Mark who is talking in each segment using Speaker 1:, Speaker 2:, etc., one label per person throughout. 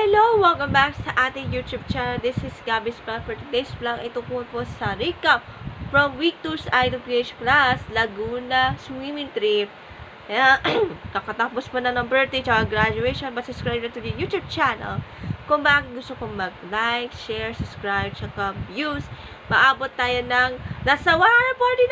Speaker 1: Hello! Welcome back sa ating YouTube channel. This is Gabby's Vlog. For today's vlog, ito po sa recap from week 2 sa IWH Plus Laguna swimming trip. Kaya, kakatapos pa na ng birthday tsaka graduation, but subscribe na to the YouTube channel. Kung bakit gusto kong mag-like, share, subscribe, tsaka views, maabot tayo ng, nasa 140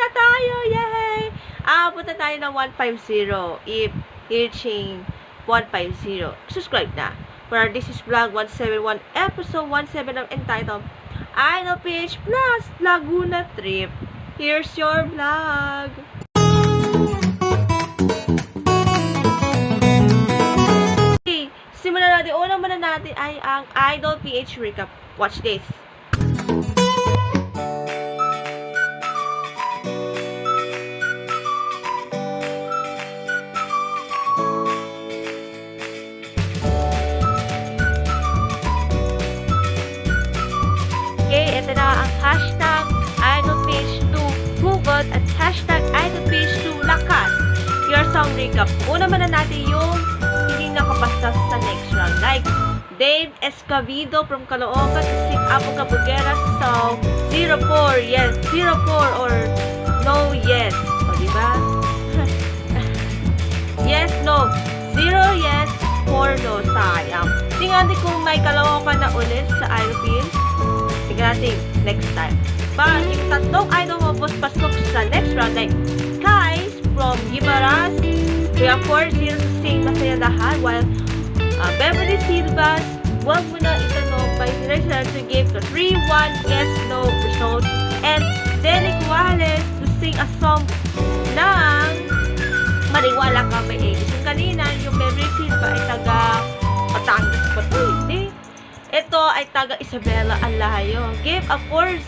Speaker 1: na tayo! Yay! Aabot na tayo ng 150 if reaching 150. Subscribe na. For this is vlog 171, episode 17 ng entitled IWH Plus Laguna Trip. Here's your vlog. Okay, simulan natin. Una muna natin ay ang Idol PH recap. Watch this. Ito na ang hashtag IdolPH2 Hugot at hashtag IdolPH2 Lakas. Your song recap. Una muna natin yung hindi nakapasa sa next round. Like Dave Escavido from Caloocan to sing Apo Cabugueras song 04, yes, 04 or no, yes. O, diba? Yes, no. 0, yes, 4, no. Sayang. Tingnan din kung may Caloocan na ulit sa IdolPH. Natin next time. But yung tatlong idol mo pasok sa next round, like Kais from Gimaras, we have 4-0 to sing Masaya Lahat, while Beverly Silvas, wag mo na itanong by Teresa to give the 3-1 yes no result, and Delic Wallace to sing a song ng Maniwala Ka May Ages. Yung kanina, yung Beverly Silva ay taga Batangas pa to, hindi? Ito ay taga Isabela Alayo. Give a 4-0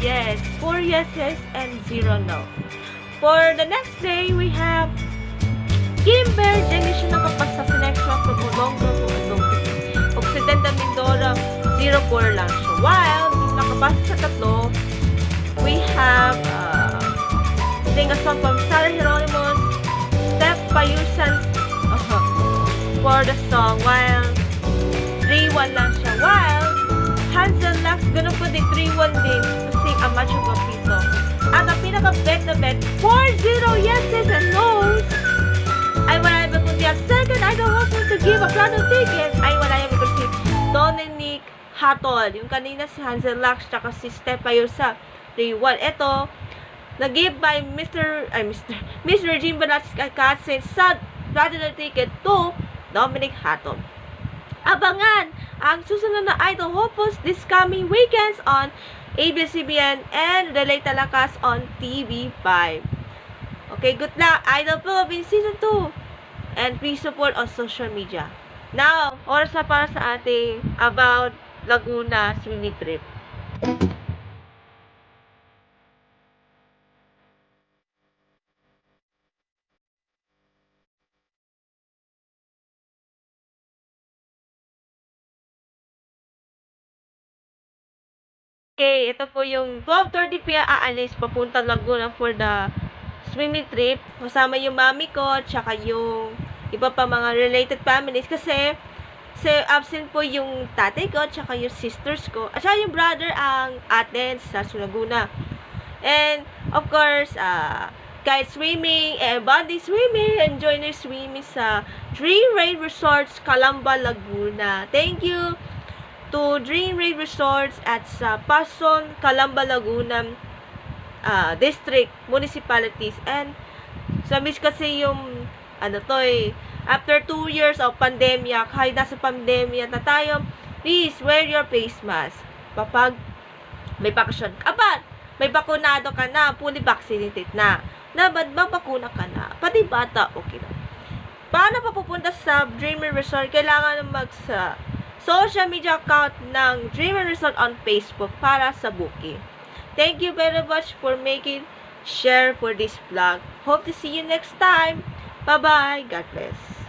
Speaker 1: yes, 4 yeses, and 0 no. For the next day, we have Kimber. Hindi siya nakapasa sa next one from Olonga to Occidental Mindoro, 0-4 lang siya. While nakapasa sa tatlo, we have sing a song from Sarah Hieronymus, Steph Payusan for the song, while 3-1 lang siya. While Hansel Lux, ganun po din 3-1 din to sing a Macho Guapito. At ang pinaka-bet na bet, 4-0 yeses and no's, ay wala naman kundi ang second idol hoping to give a platinum ticket, ay wala naman kundi Dominic Hatol. Yung kanina si Hansel Lux tsaka si Steph Payusa, 3-1. Ito, nag-give by Miss Regine Velasquez Katsin sa platinum ticket to Dominic Hatol. Abangan ang susunod na Idol Hopos this coming weekends on ABS-CBN and Relay Talakas on TV5. Okay, good luck, Idol Philippines Season 2. And please support on social media. Now, oras na para sa ating about Laguna swimming trip. Okay, ito po yung 12:30 p.m. aalis papunta Laguna for the swimming trip. Kasama yung mami ko, tsaka yung iba pa mga related families kasi absent po yung tatay ko, tsaka yung sisters ko, at saka yung brother ang atin sa Laguna. And, of course, kahit swimming, bonding swimming, enjoy na swimming sa Dream Rain Resorts, Calamba, Laguna. Thank you to Dream Rain Resorts at sa Pason, Calamba, Laguna District, Municipalities. And sa miss kasi yung after 2 years of pandemya, kahit nasa pandemya na tayo, please wear your face mask kapag may bakasyon. Kapag may bakunado ka na, fully vaccinated na bakuna ka na, pati bata, okay na. Paano pa pupunta sa Dream Rain Resort? Kailangan sa social media account ng Dream Rain Resort on Facebook para sa booking. Thank you very much for making share for this vlog. Hope to see you next time. Bye-bye. God bless.